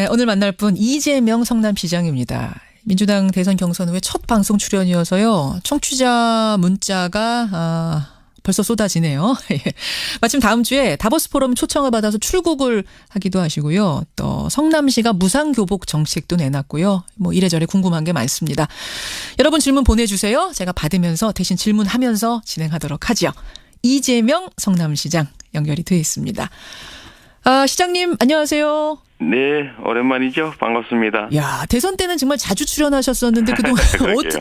오늘 만날 분 이재명 성남시장입니다. 민주당 대선 경선 후에 첫 방송 출연이어서요. 청취자 문자가 벌써 쏟아지네요. 마침 다음 주에 다보스 포럼 초청을 받아서 출국을 하기도 하시고요. 또 성남시가 무상교복 정책도 내놨고요. 뭐 이래저래 궁금한 게 많습니다. 여러분 질문 보내주세요. 제가 받으면서 대신 질문하면서 진행하도록 하죠. 이재명 성남시장 연결이 되어 있습니다. 시장님 안녕하세요. 네, 오랜만이죠. 반갑습니다. 야, 대선 때는 정말 자주 출연하셨었는데 그동안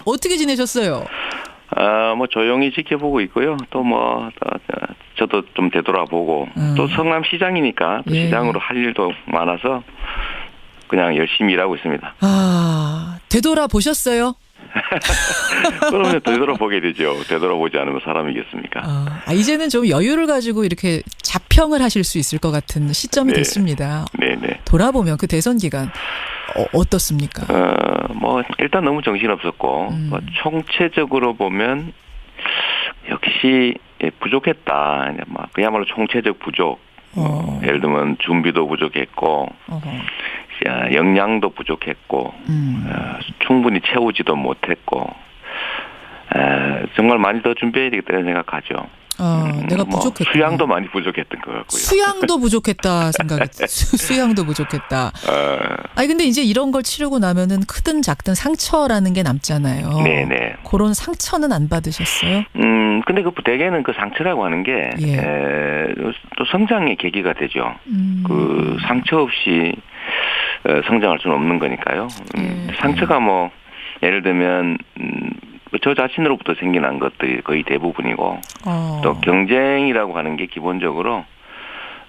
어떻게 지내셨어요? 뭐 조용히 지켜보고 있고요. 또 저도 좀 되돌아보고 또 성남시장이니까 또 시장으로 할 일도 많아서 그냥 열심히 일하고 있습니다. 되돌아보셨어요? 그러면 되돌아보게 되죠. 되돌아보지 않으면 사람이겠습니까? 이제는 좀 여유를 가지고 이렇게 자평을 하실 수 있을 것 같은 시점이 됐습니다. 네네. 돌아보면 그 대선 기간 어떻습니까? 뭐 일단 너무 정신없었고 총체적으로 보면 역시 부족했다. 그야말로 총체적 부족. 예를 들면 준비도 부족했고 역량도 부족했고 충분히 채우지도 못했고 정말 많이 더 준비해야 되겠다는 생각하죠. 내가 부족했다. 수양도 많이 부족했던 것 같고요. 수양도 부족했다 생각이 수양도 부족했다. 근데 이제 이런 걸 치르고 나면은 크든 작든 상처라는 게 남잖아요. 네네. 그런 상처는 안 받으셨어요? 근데 대개는 그 상처라고 하는 게 또 성장의 계기가 되죠. 그 상처 없이 성장할 수는 없는 거니까요. 상처가 뭐 예를 들면 저 자신으로부터 생겨난 것들이 거의 대부분이고 또 경쟁이라고 하는 게 기본적으로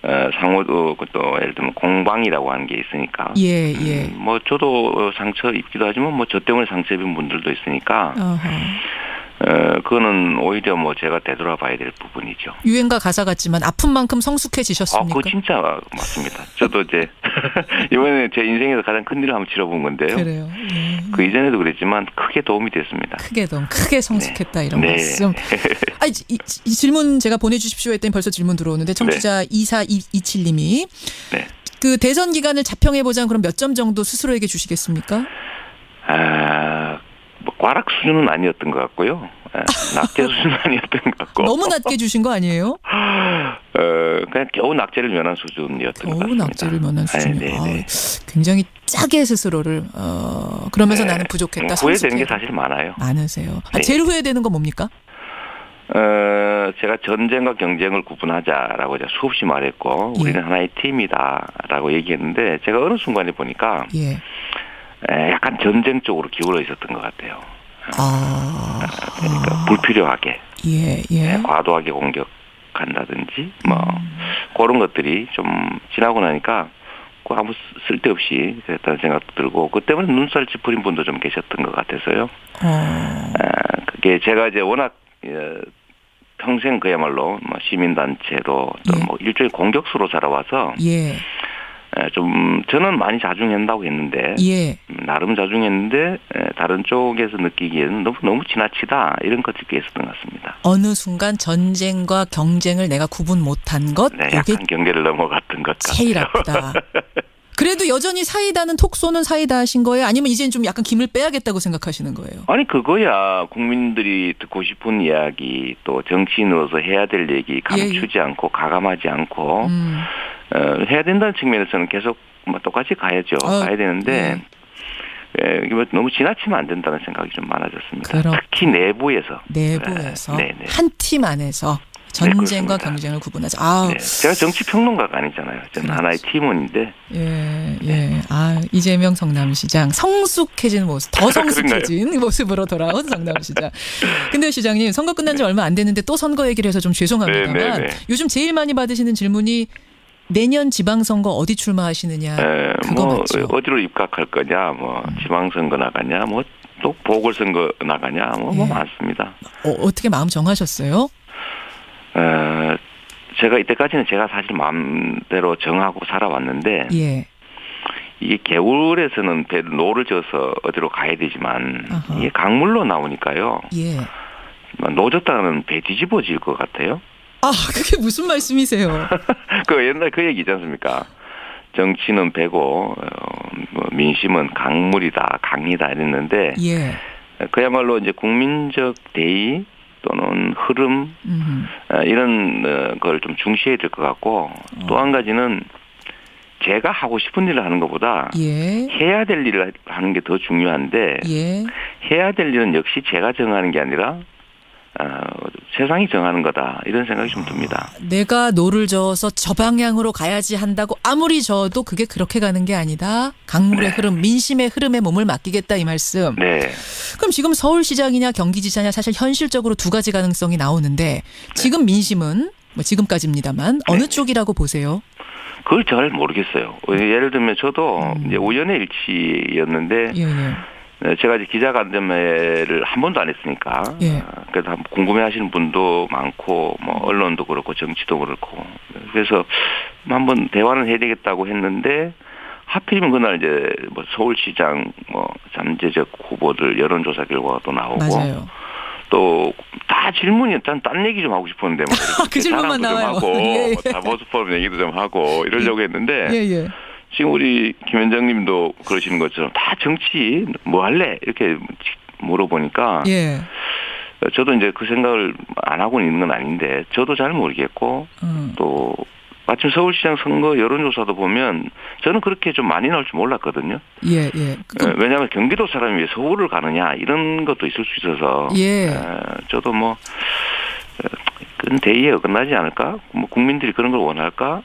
상호도 또 예를 들면 공방이라고 하는 게 있으니까 뭐 저도 상처 입기도 하지만 뭐 저 때문에 상처 입은 분들도 있으니까 그거는 오히려 뭐 제가 되돌아봐야 될 부분이죠. 유행가 가사 같지만 아픈 만큼 성숙해지셨습니까? 그거 진짜 맞습니다. 저도 이제 이번에 제 인생에서 가장 큰 일을 한번 치러본 건데요. 그래요. 그 이전에도 그랬지만 크게 도움이 됐습니다. 크게 성숙했다 이런 말씀. 이 질문 제가 보내주십시오 했더니 벌써 질문 들어오는데 청취자 2427님이 그 대선 기간을 자평해보자면 그럼 몇 점 정도 스스로에게 주시겠습니까? 과락 수준은 아니었던 것 같고요. 낙제 수준은 아니었던 것 같고. 너무 낮게 주신 거 아니에요? 그냥 겨우 낙제를 면한 수준이었던 것 같습니다. 겨우 낙제를 면한 수준이요. 굉장히 짜게 스스로를 그러면서 나는 부족했다. 후회되는 게 사실 많아요. 많으세요. 제일 후회되는 건 뭡니까? 제가 전쟁과 경쟁을 구분하자라고 제가 수없이 말했고 우리는 하나의 팀이다라고 얘기했는데 제가 어느 순간에 보니까 약간 전쟁 쪽으로 기울어 있었던 것 같아요. 그러니까 불필요하게, 과도하게 공격한다든지, 그런 것들이 좀 지나고 나니까 아무 쓸데없이 그랬다는 생각도 들고, 그 때문에 눈살 찌푸린 분도 좀 계셨던 것 같아서요. 그게 제가 이제 워낙 평생 그야말로 시민단체로 또 일종의 공격수로 자라와서. 좀 저는 많이 자중한다고 했는데 나름 자중했는데 다른 쪽에서 느끼기에는 너무 지나치다 이런 것들이 있었던 것 같습니다. 어느 순간 전쟁과 경쟁을 내가 구분 못한 것 약간 경계를 넘어갔던 것 같아요. 제일 아프다. 그래도 여전히 사이다는 톡 쏘는 사이다 하신 거예요? 아니면 이제는 좀 약간 김을 빼야겠다고 생각하시는 거예요? 아니 그거야 국민들이 듣고 싶은 이야기 또 정치인으로서 해야 될 얘기 감추지 않고 가감하지 않고 해야 된다는 측면에서는 계속 똑같이 가야죠. 가야 되는데 너무 지나치면 안 된다는 생각이 좀 많아졌습니다. 특히 내부에서 한 팀 안에서 전쟁과 경쟁을 구분하자. 제가 정치 평론가가 아니잖아요. 저는 하나의 팀원인데. 이재명 성남시장 성숙해진 모습, 더 성숙해진 모습으로 돌아온 성남시장. 근데 시장님 선거 끝난 지 얼마 안 됐는데 또 선거 얘기를 해서 좀 죄송합니다만 요즘 제일 많이 받으시는 질문이 내년 지방선거 어디 출마하시느냐 그거 맞죠? 어디로 입각할 거냐, 지방선거 나가냐, 또 보궐선거 나가냐, 많습니다. 어떻게 마음 정하셨어요? 제가 이때까지는 제가 사실 마음대로 정하고 살아왔는데 이게 개울에서는 노를 져서 어디로 가야 되지만 이게 강물로 나오니까요. 노졌다가는 배 뒤집어질 것 같아요. 그게 무슨 말씀이세요? 그 옛날 그 얘기 있지 않습니까? 정치는 배고 뭐 민심은 강물이다, 강이다 이랬는데 예. 그야말로 이제 국민적 대의 또는 흐름 이런 걸 좀 중시해야 될 것 같고 또 한 가지는 제가 하고 싶은 일을 하는 것보다 예. 해야 될 일을 하는 게 더 중요한데 예. 해야 될 일은 역시 제가 정하는 게 아니라 세상이 정하는 거다 이런 생각이 좀 듭니다. 내가 노를 저어서 저 방향으로 가야지 한다고 아무리 저어도 그게 그렇게 가는 게 아니다. 강물의 네. 흐름, 민심의 흐름에 몸을 맡기겠다 이 말씀. 네. 그럼 지금 서울시장이냐 경기지사냐 사실 현실적으로 두 가지 가능성이 나오는데 지금 민심은 뭐 지금까지입니다만 어느 쪽이라고 보세요? 그걸 잘 모르겠어요. 예를 들면 저도 이제 우연의 일치였는데 예, 예. 제가 이제 기자간담회를 한 번도 안 했으니까 예. 그래서 궁금해하시는 분도 많고 뭐 언론도 그렇고 정치도 그렇고 그래서 한번 대화는 해야 되겠다고 했는데 하필이면 그날 이제 뭐 서울시장 뭐 잠재적 후보들 여론조사 결과가 또 나오고 맞아요. 또 다 질문이 일단 딴 얘기 좀 하고 싶었는데 뭐 그 질문만 나와요. 좀 하고 예, 예. 뭐 다보스 포럼 얘기도 좀 하고 이러려고 했는데 예, 예. 지금 우리 김 원장님도 그러시는 것처럼 다 정치 뭐 할래 이렇게 물어보니까 예. 저도 이제 그 생각을 안 하고 있는 건 아닌데 저도 잘 모르겠고 또 마침 서울시장 선거 여론조사도 보면 저는 그렇게 좀 많이 나올 줄 몰랐거든요. 예, 예. 왜냐하면 경기도 사람이 왜 서울을 가느냐 이런 것도 있을 수 있어서 예. 저도 뭐 그런 대의에 어긋나지 않을까? 뭐 국민들이 그런 걸 원할까?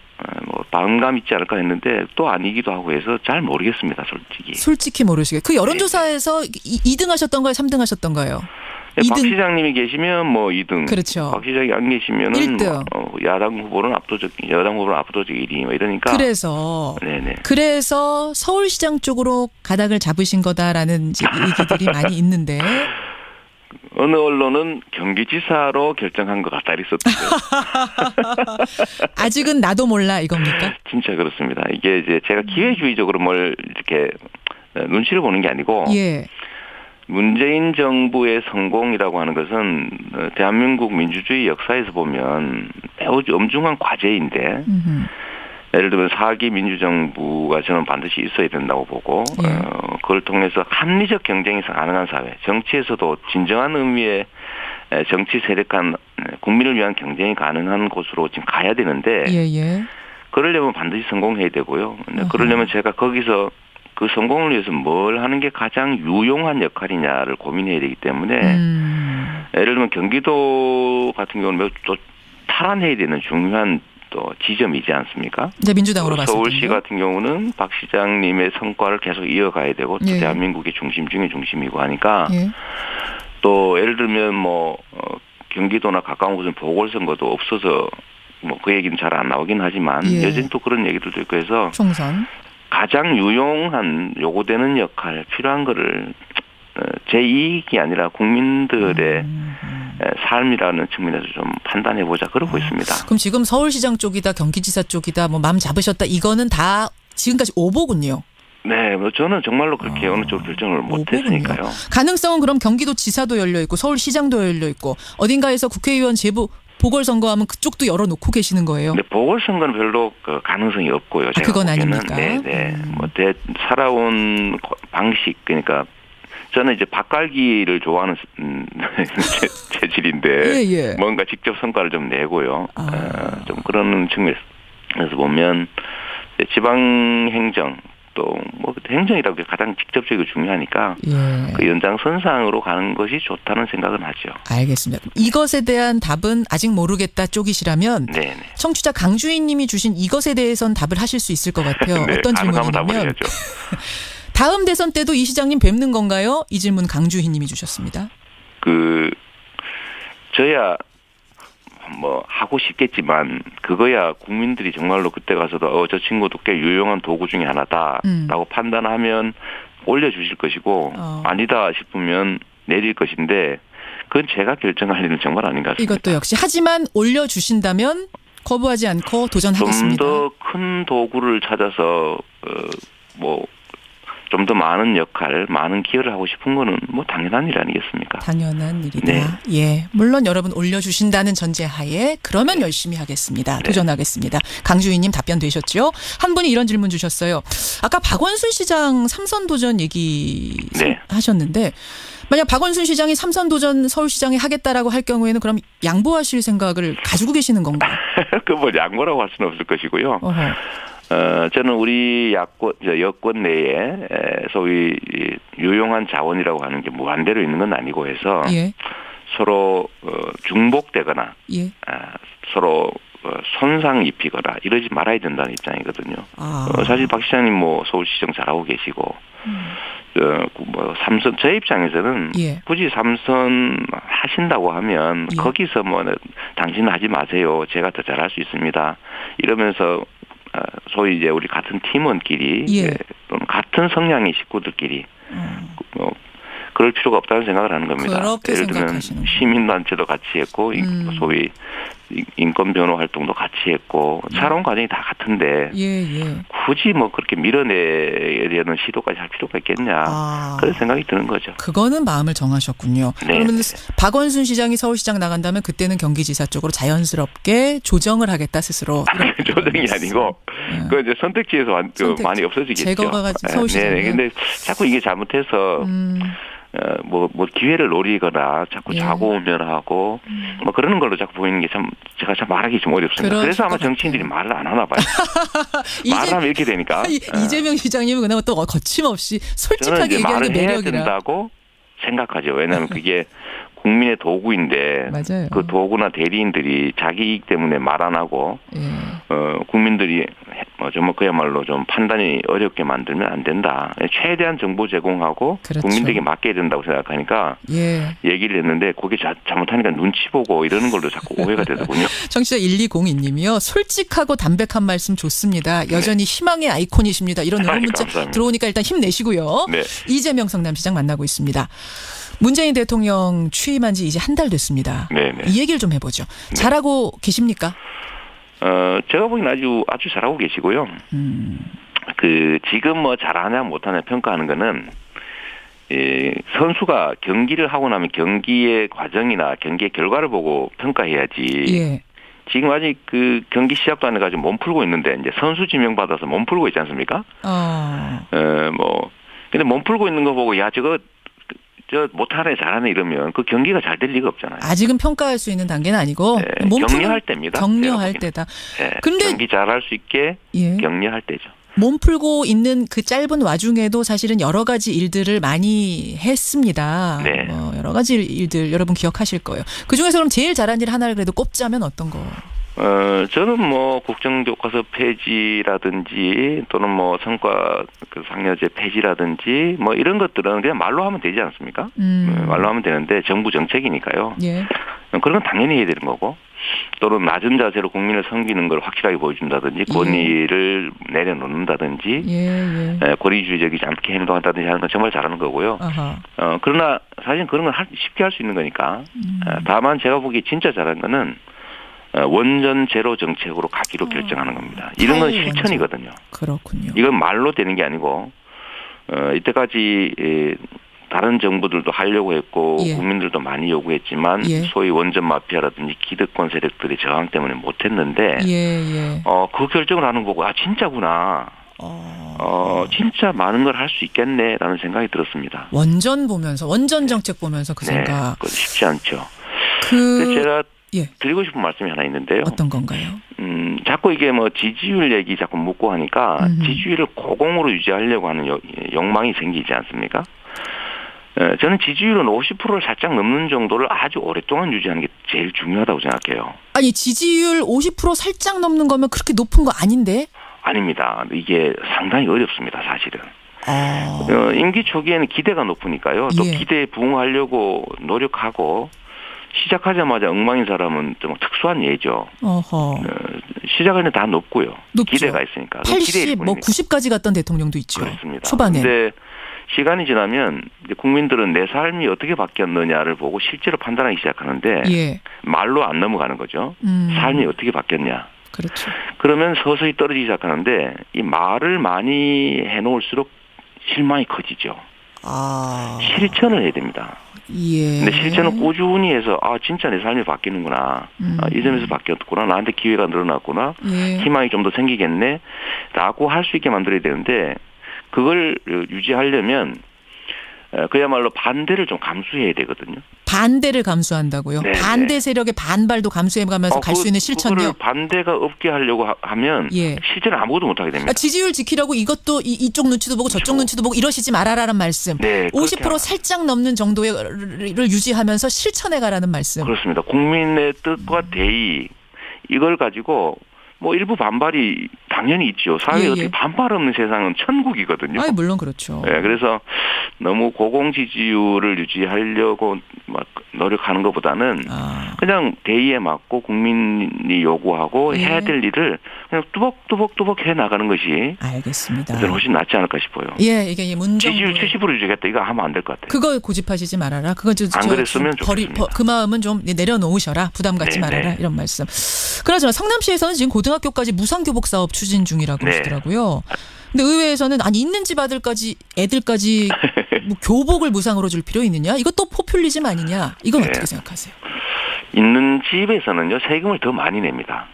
뭐 반감 있지 않을까 했는데 또 아니기도 하고 해서 잘 모르겠습니다, 솔직히. 솔직히 모르시게. 그 여론조사에서 2등 하셨던가요? 3등 하셨던가요? 네, 박 시장님이 계시면 뭐 2등. 그렇죠. 박 시장이 안 계시면은 1등. 뭐 여당 후보는 압도적 1위 뭐 이러니까. 네네. 그래서 서울시장 쪽으로 가닥을 잡으신 거다라는 얘기들이 많이 있는데. 어느 언론은 경기지사로 결정한 것 같다 이랬었대요. 아직은 나도 몰라 이겁니까? 진짜 그렇습니다. 이게 이제 제가 기회주의적으로 뭘 이렇게 눈치를 보는 게 아니고. 예. 문재인 정부의 성공이라고 하는 것은 대한민국 민주주의 역사에서 보면 매우 엄중한 과제인데 예를 들면 4기 민주정부가 저는 반드시 있어야 된다고 보고 그걸 통해서 합리적 경쟁이 가능한 사회, 정치에서도 진정한 의미의 정치 세력 간 국민을 위한 경쟁이 가능한 곳으로 지금 가야 되는데 그러려면 반드시 성공해야 되고요. 그러려면 제가 거기서 그 성공을 위해서 뭘 하는 게 가장 유용한 역할이냐를 고민해야 되기 때문에 예를 들면 경기도 같은 경우는 매우 또 탈환해야 되는 중요한 또 지점이지 않습니까? 이제 민주당으로 봤을 때 서울시 같은 경우는 박 시장님의 성과를 계속 이어가야 되고 또 대한민국의 중심 중에 중심이고 하니까 또 예를 들면 뭐 경기도나 가까운 곳은 보궐선거도 없어서 뭐 그 얘기는 잘 안 나오긴 하지만 여전히 또 그런 얘기들도 있고 해서 총선 가장 유용한 요구되는 역할 필요한 거를 제 이익이 아니라 국민들의 삶이라는 측면에서 좀 판단해보자 그러고 있습니다. 그럼 지금 서울시장 쪽이다 경기지사 쪽이다 뭐 마음 잡으셨다 이거는 다 지금까지 오보군요. 네, 뭐 저는 정말로 그렇게 어느 쪽 결정을 못했으니까요. 가능성은 그럼 경기도지사도 열려 있고 서울시장도 열려 있고 어딘가에서 국회의원 제부 보궐선거하면 그쪽도 열어놓고 계시는 거예요? 네, 보궐선거는 별로 그 가능성이 없고요. 제가 그건 보기에는. 아닙니까? 네. 뭐 살아온 방식 그러니까 저는 이제 밭갈기를 좋아하는 체질인데 뭔가 직접 성과를 좀 내고요. 좀 그런 측면에서 보면 지방행정 또 뭐 행정이라고 게 가장 직접적이고 중요하니까 그 연장선상으로 가는 것이 좋다는 생각은 하죠. 알겠습니다. 이것에 대한 답은 아직 모르겠다 쪽이시라면 네네. 청취자 강주희 님이 주신 이것에 대해서는 답을 하실 수 있을 것 같아요. 네, 어떤 질문이냐면 다음 대선 때도 이 시장님 뵙는 건가요? 이 질문 강주희 님이 주셨습니다. 저야 뭐 하고 싶겠지만 그거야 국민들이 정말로 그때 가서도 저 친구도 꽤 유용한 도구 중에 하나다라고 판단하면 올려주실 것이고 아니다 싶으면 내릴 것인데 그건 제가 결정할 일은 정말 아닌 것 같습니다. 이것도 역시 하지만 올려주신다면 거부하지 않고 도전하겠습니다. 좀 더 큰 도구를 찾아서 좀 더 많은 역할, 많은 기여를 하고 싶은 거는 뭐 당연한 일 아니겠습니까? 당연한 일이다. 네. 예, 물론 여러분 올려주신다는 전제하에 그러면 열심히 하겠습니다. 네. 도전하겠습니다. 강주희님 답변 되셨죠? 한 분이 이런 질문 주셨어요. 아까 박원순 시장 삼선 도전 얘기 네. 하셨는데 만약 박원순 시장이 삼선 도전 서울시장에 하겠다라고 할 경우에는 그럼 양보하실 생각을 가지고 계시는 건가요? 그 뭐 양보라고 할 수는 없을 것이고요. 어허. 저는 우리 여권 내에 소위 유용한 자원이라고 하는 게 무한대로 있는 건 아니고 해서 예. 서로 중복되거나 예. 서로 손상 입히거나 이러지 말아야 된다는 입장이거든요. 사실 박 시장님 뭐 서울시장 잘하고 계시고 뭐 삼선 제 입장에서는 예. 굳이 삼선 하신다고 하면 예. 거기서 뭐 당신은 하지 마세요. 제가 더 잘할 수 있습니다. 이러면서 소위 이제 우리 같은 팀원끼리 예. 또는 같은 성향의 식구들끼리 그럴 필요가 없다는 생각을 하는 겁니다. 그렇게 예를 들면 생각하시는 시민단체도 같이 했고 소위 인권 변호 활동도 같이 했고 살아온 과정이 다 같은데 예. 굳이 뭐 그렇게 밀어내려는 시도까지 할 필요가 있겠냐 그런 생각이 드는 거죠. 그거는 마음을 정하셨군요. 네. 그러면 박원순 시장이 서울시장 나간다면 그때는 경기지사 쪽으로 자연스럽게 조정을 하겠다 스스로. 조정이 아니고 그 이제 선택지에서 많이 없어지겠죠. 제거가 서울시장. 네. 근데 자꾸 이게 잘못해서 뭐 기회를 노리거나 자꾸 좌고우면하고 뭐 그러는 걸로 자꾸 보이는 게 참 제가 참 말하기 좀 어렵습니다. 그래서 아마 정치인들이 말을 안 하나 봐요. 말을 하면 이렇게 되니까. 이재명 시장님은 그나마 또 거침없이 솔직하게 얘기하는 게 매력이라. 말을 해야 된다고 생각하죠. 왜냐하면 그게 국민의 도구인데 맞아요. 그 도구나 대리인들이 자기 이익 때문에 말 안 하고 국민들이 정말 그야말로 좀 판단이 어렵게 만들면 안 된다. 최대한 정보 제공하고 그렇죠. 국민들에게 맡겨야 된다고 생각하니까 얘기를 했는데 그게 잘못하니까 눈치 보고 이러는 걸로 자꾸 오해가 되더군요. 청취자 1202님이요. 솔직하고 담백한 말씀 좋습니다. 여전히 희망의 아이콘이십니다. 이런 응원 문자 들어오니까 일단 힘내시고요. 네. 이재명 성남시장 만나고 있습니다. 문재인 대통령 취임한 지 이제 한 달 됐습니다. 네네. 이 얘기를 좀 해보죠. 잘하고 계십니까? 제가 보기엔 아주 잘하고 계시고요. 지금 뭐 잘하냐 못하냐 평가하는 거는 선수가 경기를 하고 나면 경기의 과정이나 경기의 결과를 보고 평가해야지. 예. 지금 아직 그 경기 시합도 안 해가지고 몸 풀고 있는데 이제 선수 지명 받아서 몸 풀고 있지 않습니까? 근데 몸 풀고 있는 거 보고 저 못하네 잘하네 이러면 그 경기가 잘 될 리가 없잖아요. 아직은 평가할 수 있는 단계는 아니고 격려할 때입니다. 격려할 때다. 근데 경기 잘할 수 있게 격려할 때죠. 몸 풀고 있는 그 짧은 와중에도 사실은 여러 가지 일들을 많이 했습니다. 네. 여러 가지 일들 여러분 기억하실 거예요. 그중에서 그럼 제일 잘한 일 하나를 그래도 꼽자면 어떤 거? 저는 뭐 국정교과서 폐지라든지 또는 뭐 성과 상여제 폐지라든지 뭐 이런 것들은 그냥 말로 하면 되지 않습니까? 말로 하면 되는데 정부 정책이니까요. 예. 그런 건 당연히 해야 되는 거고 또는 낮은 자세로 국민을 섬기는 걸 확실하게 보여준다든지 권위를 내려놓는다든지 권위주의적이지 않게 행동한다든지 하는 건 정말 잘하는 거고요. 그러나 사실 그런 건 쉽게 할 수 있는 거니까. 다만 제가 보기에 진짜 잘한 거는 원전 제로 정책으로 가기로 결정하는 겁니다. 이런 건 실천이거든요. 그렇군요. 이건 말로 되는 게 아니고 이때까지 다른 정부들도 하려고 했고 국민들도 많이 요구했지만 소위 원전 마피아라든지 기득권 세력들의 저항 때문에 못했는데 그 결정을 하는 거고 진짜구나. 진짜 많은 걸 할 수 있겠네라는 생각이 들었습니다. 원전 정책 보면서 그 생각. 그건 쉽지 않죠. 제가 드리고 싶은 말씀이 하나 있는데요. 어떤 건가요? 자꾸 이게 뭐 지지율 얘기 자꾸 묻고 하니까 지지율을 고공으로 유지하려고 하는 욕망이 생기지 않습니까? 저는 지지율은 50%를 살짝 넘는 정도를 아주 오랫동안 유지하는 게 제일 중요하다고 생각해요. 아니 지지율 50% 살짝 넘는 거면 그렇게 높은 거 아닌데? 아닙니다. 이게 상당히 어렵습니다, 사실은. 임기 초기에는 기대가 높으니까요. 또 기대에 부응하려고 노력하고 시작하자마자 엉망인 사람은 좀 특수한 예죠. 시작에는 다 높고요. 높죠. 기대가 있으니까. 80, 90까지 갔던 대통령도 있죠. 그렇습니다. 초반에. 근데 시간이 지나면 이제 국민들은 내 삶이 어떻게 바뀌었느냐를 보고 실제로 판단하기 시작하는데 말로 안 넘어가는 거죠. 삶이 어떻게 바뀌었냐. 그렇죠. 그러면 서서히 떨어지기 시작하는데 이 말을 많이 해놓을수록 실망이 커지죠. 아. 실천을 해야 됩니다. 예. 근데 실천은 꾸준히 해서 진짜 내 삶이 바뀌는구나. 이 점에서 바뀌었구나. 나한테 기회가 늘어났구나. 예. 희망이 좀 더 생기겠네. 라고 할 수 있게 만들어야 되는데 그걸 유지하려면 그야말로 반대를 좀 감수해야 되거든요. 반대를 감수한다고요? 네네. 반대 세력의 반발도 감수해가면서 갈 수 있는 실천요? 그거를 반대가 없게 하려고 하면 예. 실제는 아무것도 못하게 됩니다. 지지율 지키라고 이것도 이쪽 눈치도 보고 저쪽 눈치도 보고 이러시지 말아라는 말씀. 네, 50% 살짝 넘는 정도를 유지하면서 실천해가라는 말씀. 그렇습니다. 국민의 뜻과 대의 이걸 가지고 뭐 일부 반발이 당연히 있죠. 사회에 예, 예. 어떻게 반발 없는 세상은 천국이거든요. 물론 그렇죠. 네, 그래서 너무 고공 지지율을 유지하려고 막 노력하는 것보다는 그냥 대의에 맞고 국민이 요구하고 예. 해야 될 일을 그냥 뚜벅뚜벅 해 나가는 것이 알겠습니다. 훨씬 낫지 않을까 싶어요. 예, 이게 문정부의 지지율 70% 유지하겠다 이거 하면 안 될 것 같아요. 그거 고집하시지 말아라. 그거 안 그랬으면 좋겠습니다. 그 마음은 좀 내려놓으셔라. 부담 갖지 네네. 말아라. 이런 말씀. 그나저나 성남시에서는 지금 고등학교까지 무상교복 사업 추진 중이라고 네. 하시더라고요. 근데 의회에서는 있는 집 애들까지 뭐 교복을 무상으로 줄 필요 있느냐? 이것도 포퓰리즘 아니냐? 이건 네. 어떻게 생각하세요? 있는 집에서는요 세금을 더 많이 냅니다.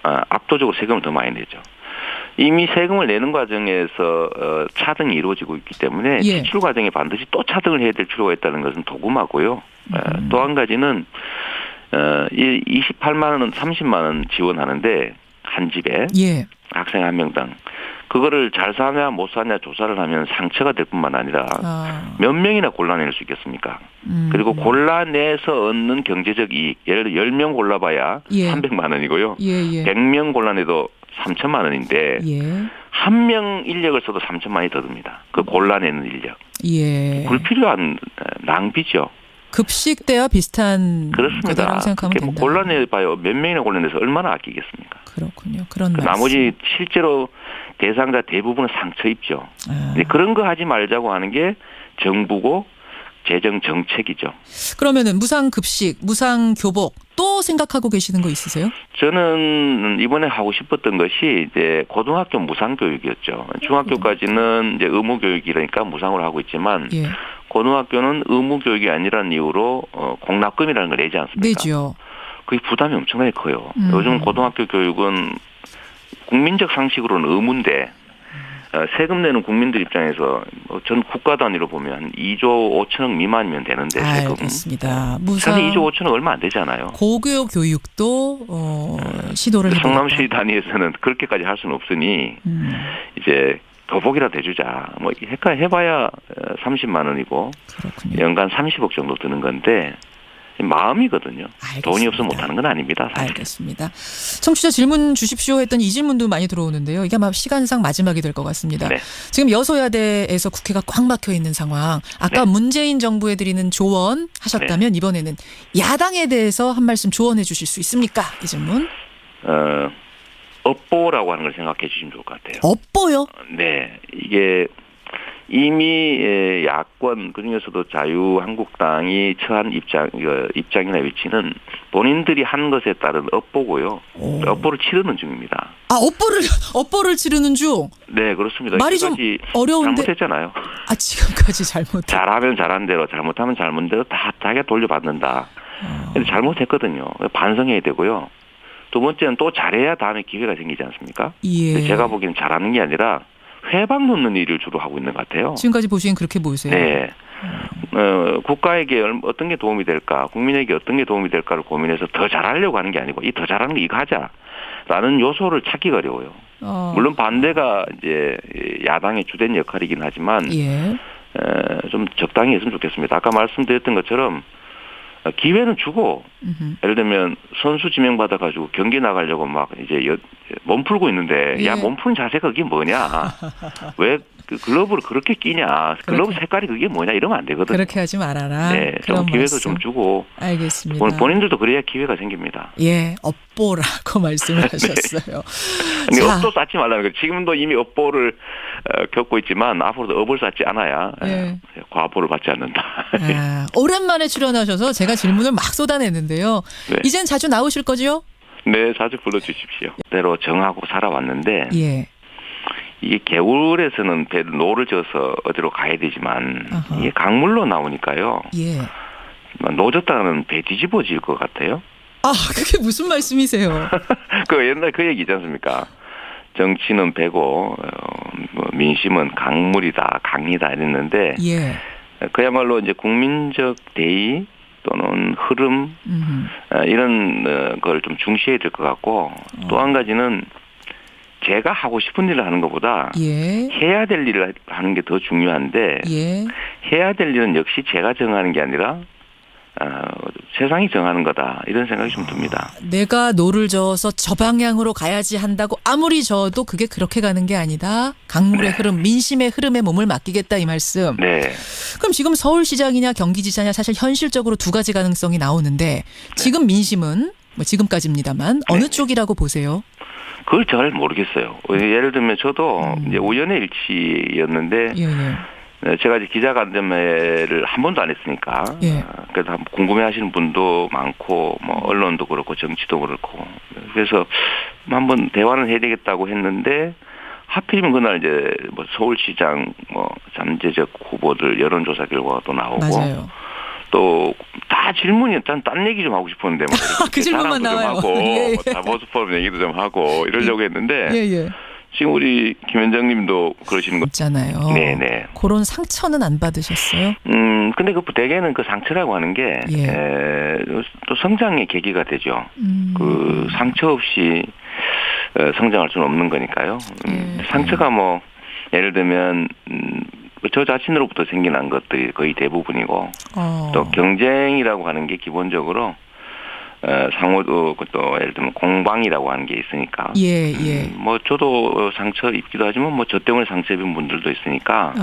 압도적으로 세금을 더 많이 내죠. 이미 세금을 내는 과정에서 차등이 이루어지고 있기 때문에 예. 지출 과정에 반드시 또 차등을 해야 될 필요가 있다는 것은 도구마고요. 또 한 가지는 28만 원, 30만 원 지원하는데 한 집에 예. 학생 한 명당 그거를 잘 사냐 못 사냐 조사를 하면 상처가 될 뿐만 아니라 몇 명이나 골라낼 수 있겠습니까? 그리고 골라내서 얻는 경제적 이익 예를 들어 10명 골라봐야 예. 300만 원이고요. 예, 예. 100명 골라내도 3천만 원인데 예. 한 명 인력을 써도 3천만 원이 더 듭니다. 그 골라내는 인력. 예. 불필요한 낭비죠. 급식 때와 비슷한 그렇습니다. 거다라고 생각하면 뭐 된다. 골라내봐요. 몇 명이나 골라내서 얼마나 아끼겠습니까? 그렇군요. 그런 말씀. 나머지 실제로 대상자 대부분은 상처 입죠. 그런 거 하지 말자고 하는 게 정부고 재정 정책이죠. 그러면은 무상 급식, 무상 교복 또 생각하고 계시는 거 있으세요? 저는 이번에 하고 싶었던 것이 이제 고등학교 무상 교육이었죠. 중학교까지는 이제 의무 교육이라니까 무상으로 하고 있지만 예. 고등학교는 의무 교육이 아니라는 이유로 공납금이라는 걸 내지 않습니까? 내죠. 그게 부담이 엄청나게 커요. 요즘 고등학교 교육은 국민적 상식으로는 의무인데 세금 내는 국민들 입장에서 전 국가 단위로 보면 한 2조 5천억 미만이면 되는데 세금. 알겠습니다. 무상 사실 2조 5천억 얼마 안 되잖아요. 고교 교육도 시도를 해보겠다. 성남시 단위에서는 그렇게까지 할 수는 없으니 이제 교복이라도 해주자. 뭐 해봐야 30만 원이고 그렇군요. 연간 30억 정도 드는 건데 마음이거든요. 알겠습니다. 돈이 없어 못하는 건 아닙니다. 사실. 알겠습니다. 청취자 질문 주십시오 했더니 이 질문도 많이 들어오는데요. 이게 아마 시간상 마지막이 될 것 같습니다. 네. 지금 여소야대에서 국회가 꽉 막혀 있는 상황. 아까 네. 문재인 정부에 드리는 조언 하셨다면 이번에는 야당에 대해서 한 말씀 조언해 주실 수 있습니까? 이 질문. 업보라고 하는 걸 생각해 주시면 좋을 것 같아요. 업보요? 네. 이게 이미 야권 그중에서도 자유한국당이 처한 입장이나 위치는 본인들이 한 것에 따른 업보고요. 업보를 치르는 중입니다. 업보를 치르는 중. 네, 그렇습니다. 말이 좀 어려운데. 잘못했잖아요. 지금까지 잘못. 잘하면 잘한 대로, 잘못하면 잘못한 대로 다 자기가 돌려받는다. 근데 잘못했거든요. 반성해야 되고요. 두 번째는 또 잘해야 다음에 기회가 생기지 않습니까? 예. 제가 보기엔 잘하는 게 아니라 회방 놓는 일을 주로 하고 있는 것 같아요. 지금까지 보시기엔 그렇게 보이세요? 네. 국가에게 어떤 게 도움이 될까, 국민에게 어떤 게 도움이 될까를 고민해서 더 잘하려고 하는 게 아니고 더 잘하는 거 이거 하자라는 요소를 찾기가 어려워요. 물론 반대가 이제 야당의 주된 역할이긴 하지만 예. 좀 적당히 했으면 좋겠습니다. 아까 말씀드렸던 것처럼 기회는 주고 예를 들면 선수 지명받아가지고 경기 나가려고 막 이제 몸 풀고 있는데 야, 몸 푸는 자세가 그게 뭐냐? 왜 그 글러브를 그렇게 끼냐? 글러브 색깔이 그게 뭐냐? 이러면 안 되거든요. 그렇게 하지 말아라. 네, 좀 기회도 좀 주고. 알겠습니다. 본인들도 그래야 기회가 생깁니다. 예, 업보라고 말씀을 하셨어요. 네. 업도 쌓지 말라는 거죠. 지금도 이미 업보를 겪고 있지만 앞으로도 업을 쌓지 않아야 과보를 받지 않는다. 오랜만에 출연하셔서 제가 질문을 막 쏟아냈는데요. 네. 이젠 자주 나오실 거죠? 네, 자주 불러주십시오. 대로 정하고 살아왔는데 예. 이게 개울에서는 배를 노를 져서 어디로 가야 되지만 이게 강물로 나오니까요. 예. 노졌다가는 배 뒤집어질 것 같아요. 아, 그게 무슨 말씀이세요? 그 옛날 그 얘기 있지 않습니까? 정치는 배고 민심은 강물이다, 강이다 이랬는데 예. 그야말로 이제 국민적 대의 또는 흐름 이런 걸 좀 중시해야 될 것 같고 또 한 가지는 제가 하고 싶은 일을 하는 것보다 예. 해야 될 일을 하는 게 더 중요한데 예. 해야 될 일은 역시 제가 정하는 게 아니라 세상이 정하는 거다 이런 생각이 좀 듭니다. 내가 노를 저어서 저 방향으로 가야지 한다고 아무리 저어도 그게 그렇게 가는 게 아니다. 강물의 흐름, 민심의 흐름에 몸을 맡기겠다 이 말씀. 네. 그럼 지금 서울시장이냐 경기지사냐 사실 현실적으로 두 가지 가능성이 나오는데 지금 민심은 뭐 지금까지입니다만 어느 쪽이라고 보세요? 그걸 잘 모르겠어요. 예를 들면 저도 이제 우연의 일치였는데 제가 이제 기자간담회를 한 번도 안 했으니까 그래서 궁금해하시는 분도 많고 뭐 언론도 그렇고 정치도 그렇고 그래서 한번 대화는 해야 되겠다고 했는데 하필이면 그날 이제 뭐 서울시장 뭐 잠재적 후보들 여론조사 결과가 또 나오고 맞아요. 또 다 질문이 딴 얘기 좀 하고 싶었는데 뭐 그 질문만 나와요. 하고 다보스 포럼 얘기도 좀 하고 이러려고 했는데 지금 우리 김 원장님도 그러시는 거 있잖아요. 네네. 그런 상처는 안 받으셨어요? 근데 그 대개는 그 상처라고 하는 게 또 성장의 계기가 되죠. 그 상처 없이 성장할 수는 없는 거니까요. 상처가 뭐 예를 들면 저 자신으로부터 생겨난 것들이 거의 대부분이고 또 경쟁이라고 하는 게 기본적으로 상호도 또 예를 들면 공방이라고 하는 게 있으니까 뭐 저도 상처 입기도 하지만 뭐 저 때문에 상처 입은 분들도 있으니까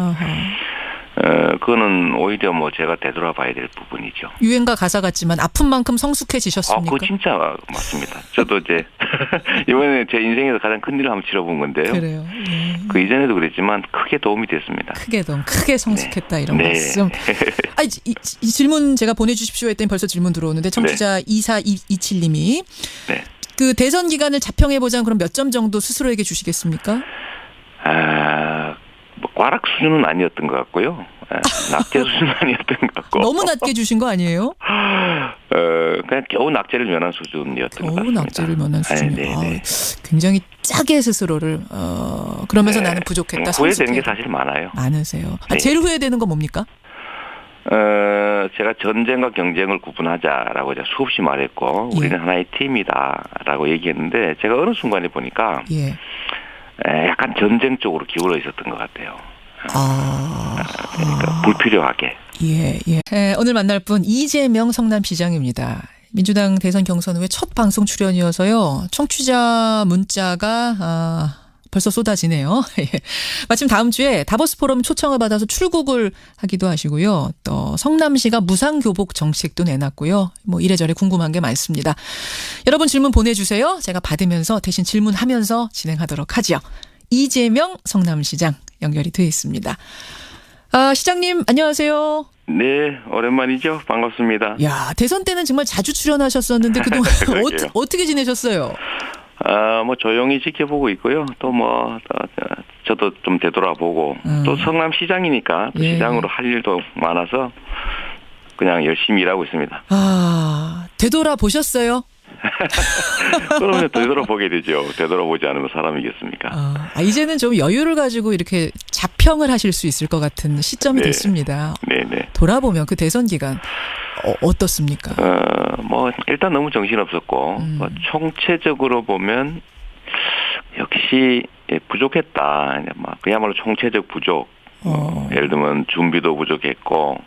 그거는 오히려 뭐 제가 되돌아봐야 될 부분이죠. 유행가 가사 같지만 아픈 만큼 성숙해지셨습니까? 그거 진짜 맞습니다. 저도 이제 이번에 제 인생에서 가장 큰 일을 한번 치러본 건데요. 그래요. 그 이전에도 그랬지만 크게 도움이 됐습니다. 크게 성숙했다 이런 말씀. 이 질문 제가 보내주십시오 했더니 벌써 질문 들어오는데 청취자 2427님이 그 대선 기간을 자평해보자면 그럼 몇 점 정도 스스로에게 주시겠습니까? 뭐 과락 수준은 아니었던 것 같고요. 낙제 수준은 아니었던 것 같고. 너무 낮게 주신 거 아니에요? 그냥 겨우 낙제를 면한 수준이었던 것 같습니다. 겨우 낙제를 면한 수준이요. 굉장히 짜게 스스로를 그러면서 나는 부족했다. 후회되는 게 사실 많아요. 많으세요. 제일 후회되는 건 뭡니까? 제가 전쟁과 경쟁을 구분하자라고 이제 수없이 말했고 우리는 하나의 팀이다라고 얘기했는데 제가 어느 순간에 보니까 약간 전쟁 쪽으로 기울어 있었던 것 같아요. 그러니까 불필요하게. 오늘 만날 분 이재명 성남시장입니다. 민주당 대선 경선 후에 첫 방송 출연이어서요. 청취자 문자가 벌써 쏟아지네요. 마침 다음 주에 다보스 포럼 초청을 받아서 출국을 하기도 하시고요. 또 성남시가 무상교복 정책도 내놨고요. 뭐 이래저래 궁금한 게 많습니다. 여러분 질문 보내주세요. 제가 받으면서 대신 질문하면서 진행하도록 하죠. 이재명 성남시장 연결이 되어 있습니다. 시장님 안녕하세요. 네, 오랜만이죠. 반갑습니다. 야, 대선 때는 정말 자주 출연하셨었는데 그동안 어떻게 지내셨어요? 뭐 조용히 지켜보고 있고요. 또 뭐 저도 좀 되돌아보고 또 성남시장이니까 또 시장으로 할 일도 많아서 그냥 열심히 일하고 있습니다. 되돌아보셨어요? 그러면 되돌아보게 되죠. 되돌아보지 않으면 사람이겠습니까? 이제는 좀 여유를 가지고 이렇게 자평을 하실 수 있을 것 같은 시점이 됐습니다. 네네. 돌아보면 그 대선 기간 어떻습니까? 뭐 일단 너무 정신없었고 뭐 총체적으로 보면 역시 부족했다. 그야말로 총체적 부족. 예를 들면 준비도 부족했고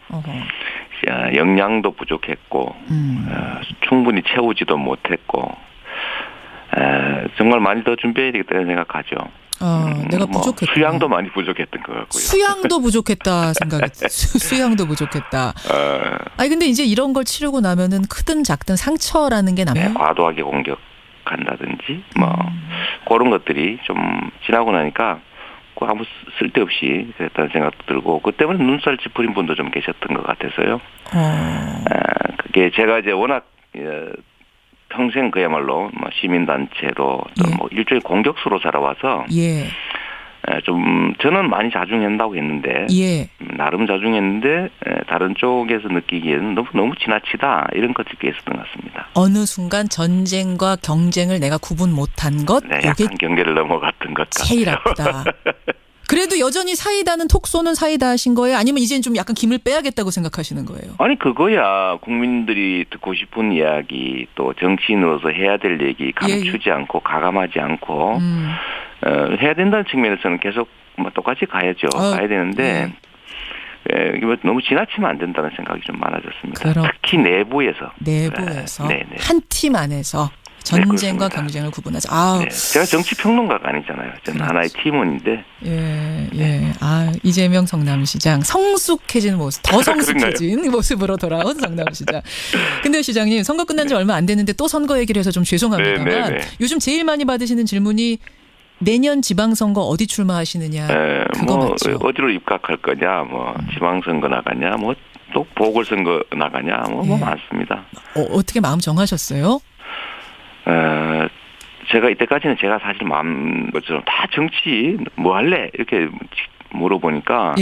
역량도 부족했고 충분히 채우지도 못했고 정말 많이 더 준비해야 되겠다는 생각하죠. 내가 부족했다. 수양도 많이 부족했던 것 같고요. 수양도 부족했다 생각이 수양도 부족했다. 근데 이제 이런 걸 치르고 나면은 크든 작든 상처라는 게 남아요. 과도하게 공격한다든지 뭐 그런 것들이 좀 지나고 나니까 아무 쓸데없이 그랬다는 생각도 들고 그 때문에 눈살 찌푸린 분도 좀 계셨던 것 같아서요. 그게 제가 이제 워낙 평생 그야말로 뭐 시민단체로 또 뭐 일종의 공격수로 자라와서 좀 저는 많이 자중한다고 했는데 예. 나름 자중했는데 다른 쪽에서 느끼기에는 너무 지나치다 이런 것들이 있었던 것 같습니다. 어느 순간 전쟁과 경쟁을 내가 구분 못한 것, 네, 약간 경계를 넘어갔던 것 같아요. 제일 아프다. 그래도 여전히 사이다는 톡 쏘는 사이다 하신 거예요? 아니면 이제는 좀 약간 김을 빼야겠다고 생각하시는 거예요? 아니 그거야 국민들이 듣고 싶은 이야기 또 정치인으로서 해야 될 얘기 감추지 않고 가감하지 않고 해야 된다는 측면에서는 계속 뭐 똑같이 가야죠. 가야 되는데 너무 지나치면 안 된다는 생각이 좀 많아졌습니다. 특히 내부에서. 한 팀 안에서. 전쟁과 경쟁을 구분하자. 네. 제가 정치평론가가 아니잖아요. 저는 하나의 팀원인데. 예. 이재명 성남시장 성숙해진 모습, 더 성숙해진 모습으로 돌아온 성남시장. 근데 시장님 선거 끝난 지 얼마 안 됐는데 또 선거 얘기를 해서 좀 죄송합니다만 요즘 제일 많이 받으시는 질문이 내년 지방선거 어디 출마하시느냐. 그거 맞죠? 어디로 입각할 거냐, 지방선거 나가냐, 또 보궐선거 나가냐, 많습니다. 어떻게 마음 정하셨어요? 제가 이때까지는 제가 사실 마음 것처럼 다 정치 뭐 할래 이렇게 물어보니까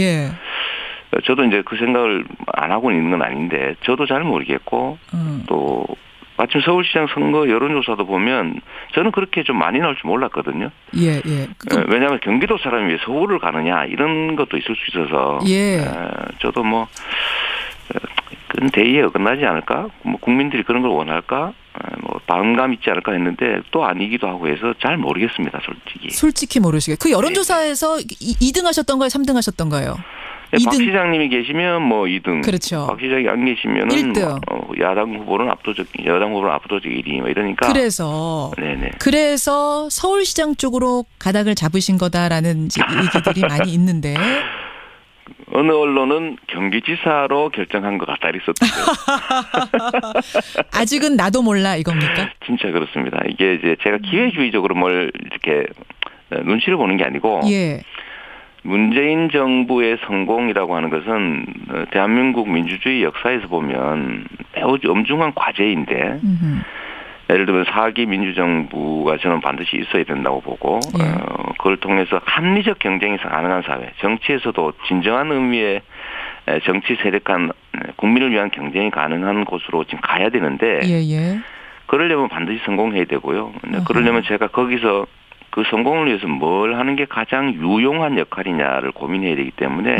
저도 이제 그 생각을 안 하고 있는 건 아닌데 저도 잘 모르겠고 또 마침 서울시장 선거 여론조사도 보면 저는 그렇게 좀 많이 나올 줄 몰랐거든요. 왜냐하면 경기도 사람이 왜 서울을 가느냐 이런 것도 있을 수 있어서 저도 그건 대의에 어긋나지 않을까? 국민들이 그런 걸 원할까? 반감 있지 않을까 했는데 또 아니기도 하고 해서 잘 모르겠습니다, 솔직히. 솔직히 모르시겠어요. 그 여론조사에서 2등 하셨던가요? 3등 하셨던가요? 박 시장님이 계시면 2등. 그렇죠. 박 시장이 안 계시면은 1등. 여당 후보는 압도적 1위 이러니까. 그래서 서울시장 쪽으로 가닥을 잡으신 거다라는 얘기들이 많이 있는데. 어느 언론은 경기지사로 결정한 것 같다 이랬었대요. 아직은 나도 몰라 이겁니까? 진짜 그렇습니다. 이게 이제 제가 기회주의적으로 뭘 이렇게 눈치를 보는 게 아니고 문재인 정부의 성공이라고 하는 것은 대한민국 민주주의 역사에서 보면 매우 엄중한 과제인데 예를 들면 4기 민주정부가 저는 반드시 있어야 된다고 보고 그걸 통해서 합리적 경쟁이 가능한 사회, 정치에서도 진정한 의미의 정치 세력 간 국민을 위한 경쟁이 가능한 곳으로 지금 가야 되는데 그러려면 반드시 성공해야 되고요. 그러려면 제가 거기서 그 성공을 위해서 뭘 하는 게 가장 유용한 역할이냐를 고민해야 되기 때문에